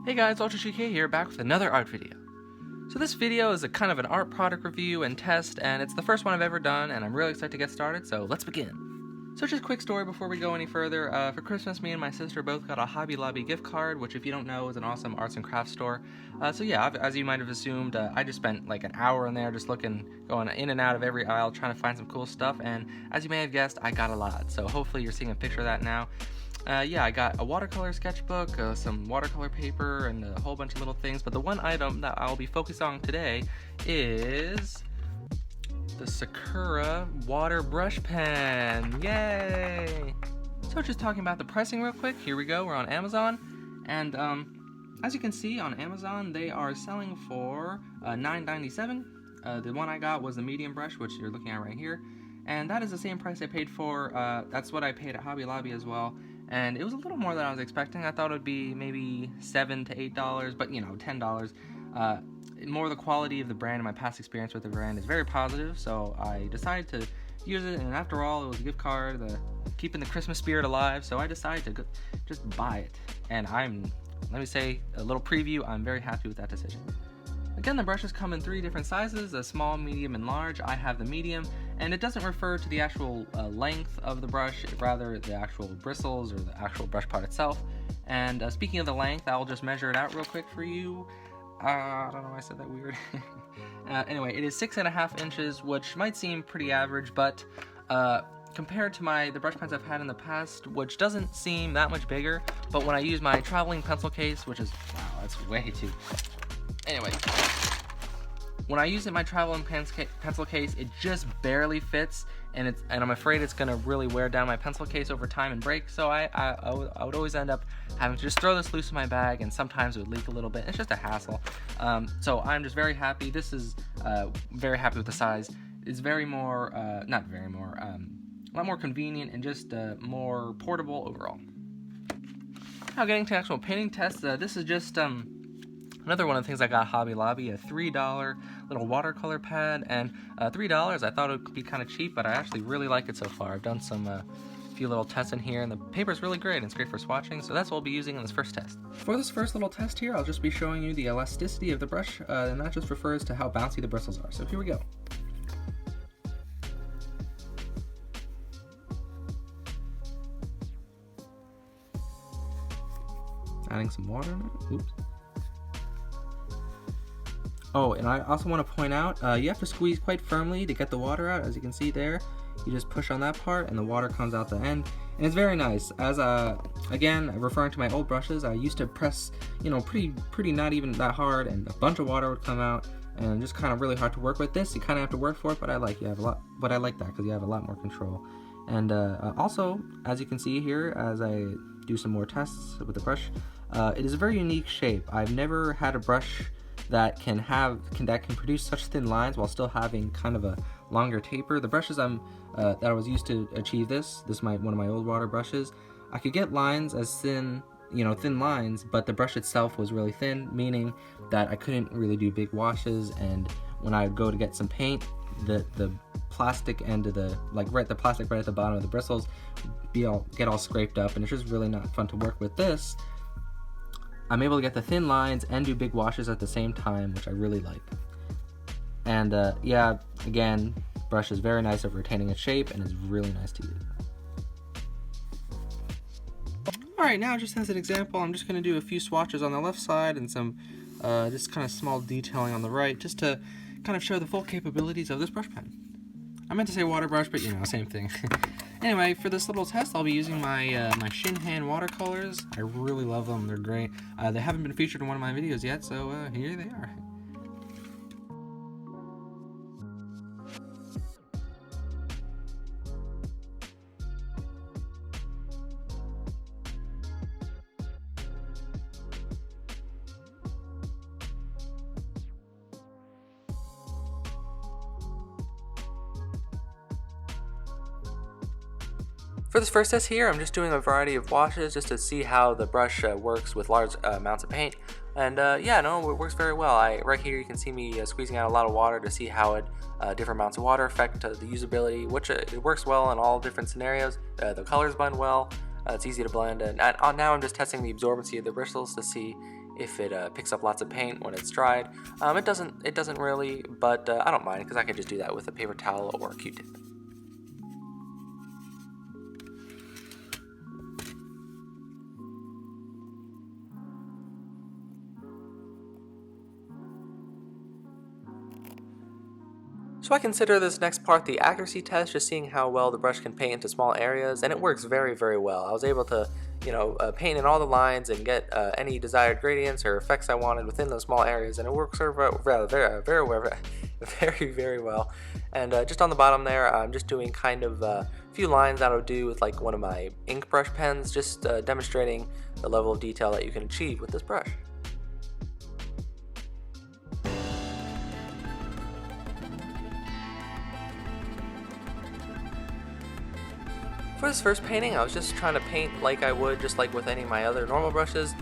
Hey guys, Ultra here, back with another art video. So this video is a kind of an art product review and test, and it's the first one I've ever done, and I'm really excited to get started, so let's begin. So just a quick story before we go any further. For Christmas, me and my sister both got a Hobby Lobby gift card, which if you don't know is an awesome arts and crafts store. So yeah, as you might have assumed, I just spent like an hour in there just going in and out of every aisle trying to find some cool stuff, and as you may have guessed, I got a lot. So hopefully you're seeing a picture of that now. Yeah, I got a watercolor sketchbook, some watercolor paper, and a whole bunch of little things, but the one item that I'll be focused on today is the Sakura Waterbrush pen. Yay! So just talking about the pricing real quick, here we go, we're on Amazon, and as you can see on Amazon, they are selling for $9.97. The one I got was the medium brush, which you're looking at right here, and that is the same price I paid for, that's what I paid at Hobby Lobby as well. And it was a little more than I was expecting. I thought it would be maybe $7 to $8, but you know, $10. More the quality of the brand and my past experience with the brand is very positive, so I decided to use it, and after all, it was a gift card, keeping the Christmas spirit alive, so I decided to just buy it. And let me say, a little preview, I'm very happy with that decision. Again, the brushes come in 3 different sizes, a small, medium, and large. I have the medium, and it doesn't refer to the actual length of the brush, rather the actual bristles or the actual brush part itself. And speaking of the length, I'll just measure it out real quick for you. I don't know why I said that weird. Anyway, it is 6.5 inches, which might seem pretty average, but compared to the brush pens I've had in the past, which doesn't seem that much bigger, but when I use my traveling pencil case, which is, wow, that's way too... Anyway, when I use my traveling pencil case, it just barely fits, and I'm afraid it's gonna really wear down my pencil case over time and break. So I would always end up having to just throw this loose in my bag, and sometimes it would leak a little bit. It's just a hassle. So I'm just very happy. This is very happy with the size. It's a lot more convenient and just more portable overall. Now getting to actual painting tests, this is just another one of the things I got at Hobby Lobby, a $3 little watercolor pad, and $3, I thought it would be kind of cheap, but I actually really like it so far. I've done some few little tests in here, and the paper's really great, and it's great for swatching, so that's what we'll be using in this first test. For this first little test here, I'll just be showing you the elasticity of the brush, and that just refers to how bouncy the bristles are. So here we go. Adding some water now. Oops. Oh, and I also want to point out, you have to squeeze quite firmly to get the water out. As you can see there, you just push on that part and the water comes out the end. And it's very nice. As again, referring to my old brushes, I used to press, you know, pretty not even that hard, and a bunch of water would come out, and just kind of really hard to work with. This, you kind of have to work for it, but I like that because you have a lot more control. And also, as you can see here, as I do some more tests with the brush, it is a very unique shape. I've never had a brush that can produce such thin lines while still having kind of a longer taper. The brushes that I was used to achieve this one of my old water brushes, I could get lines as thin lines, but the brush itself was really thin, meaning that I couldn't really do big washes, and when I would go to get some paint, the plastic end of the plastic right at the bottom of the bristles get all scraped up, and it's just really not fun to work with. This, I'm able to get the thin lines and do big washes at the same time, which I really like. And yeah, again, brush is very nice at retaining its shape and is really nice to use. Alright, now just as an example, I'm just going to do a few swatches on the left side and some just kind of small detailing on the right, just to kind of show the full capabilities of this brush pen. I meant to say water brush, but you know, same thing. Anyway, for this little test, I'll be using my my Shin watercolors. I really love them. They're great. They haven't been featured in one of my videos yet, so here they are. For this first test here, I'm just doing a variety of washes just to see how the brush works with large amounts of paint. And yeah, no, it works very well. Right here you can see me squeezing out a lot of water to see how different amounts of water affect the usability, which it works well in all different scenarios. The colors blend well, it's easy to blend, and now I'm just testing the absorbency of the bristles to see if it picks up lots of paint when it's dried. It doesn't really, but I don't mind because I can just do that with a paper towel or a Q-tip. So I consider this next part the accuracy test, just seeing how well the brush can paint into small areas, and it works very, very well. I was able to, paint in all the lines and get any desired gradients or effects I wanted within those small areas, and it works very well. And just on the bottom there, I'm just doing kind of a few lines that I would do with like one of my ink brush pens, just demonstrating the level of detail that you can achieve with this brush. For this first painting, I was just trying to paint like I would, just like with any of my other normal brushes,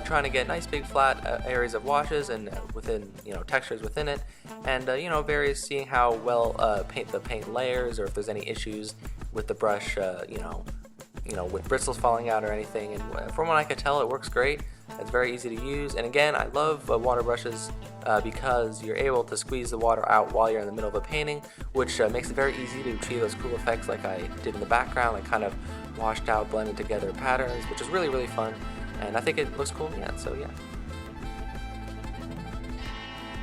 trying to get nice big flat areas of washes and within, textures within it, and seeing how well the paint layers, or if there's any issues with the brush, with bristles falling out or anything. And from what I could tell, it works great. It's very easy to use, and again, I love water brushes because you're able to squeeze the water out while you're in the middle of a painting, which makes it very easy to achieve those cool effects like I did in the background, like kind of washed out, blended together patterns, which is really, really fun, and I think it looks cool in the end, so yeah.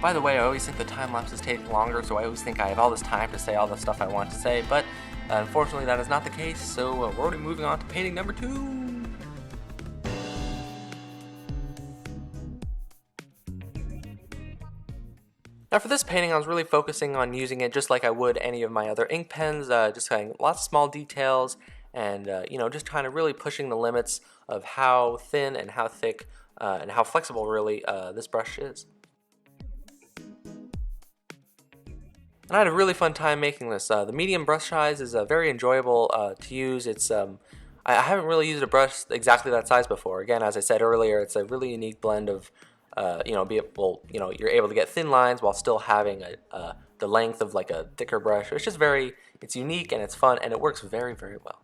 By the way, I always think the time lapses take longer, so I always think I have all this time to say all the stuff I want to say, but unfortunately that is not the case, so we're already moving on to painting number 2. Now for this painting, I was really focusing on using it just like I would any of my other ink pens, just having lots of small details and, just kind of really pushing the limits of how thin and how thick and how flexible really this brush is. And I had a really fun time making this. The medium brush size is very enjoyable to use. It's I haven't really used a brush exactly that size before. Again, as I said earlier, it's a really unique blend of you're able to get thin lines while still having the length of like a thicker brush. It's just it's unique and it's fun and it works very, very well.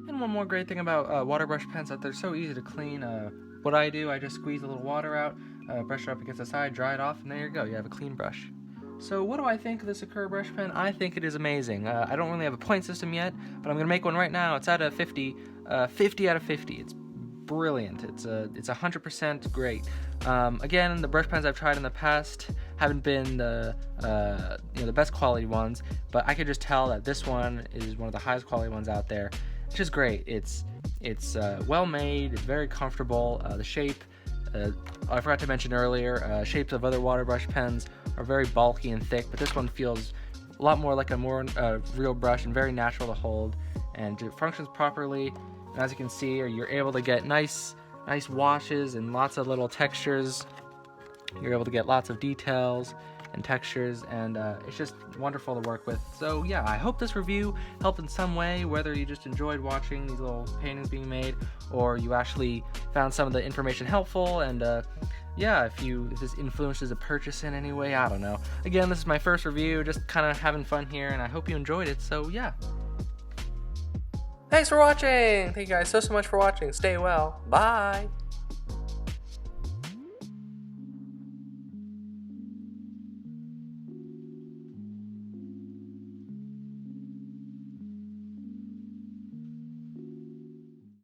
And one more great thing about water brush pens that they're so easy to clean. What I do, I just squeeze a little water out, brush it up against the side, dry it off, and there you go. You have a clean brush. So what do I think of the Sakura brush pen? I think it is amazing. I don't really have a point system yet, but I'm going to make one right now. It's out of 50, 50 out of 50. It's brilliant. It's 100% great. Again, the brush pens I've tried in the past haven't been the best quality ones, but I could just tell that this one is one of the highest quality ones out there. It's just great. It's well made. It's very comfortable. The shape. I forgot to mention earlier, shapes of other water brush pens are very bulky and thick, but this one feels a lot more like a more real brush and very natural to hold, and it functions properly. And as you can see, you're able to get nice washes and lots of little textures. You're able to get lots of details and textures, and it's just wonderful to work with. So yeah, I hope this review helped in some way, whether you just enjoyed watching these little paintings being made or you actually found some of the information helpful, and yeah, if this influences a purchase in any way, I don't know. Again, this is my first review, just kind of having fun here, and I hope you enjoyed it, so yeah. Thanks for watching! Thank you guys so much for watching. Stay well. Bye!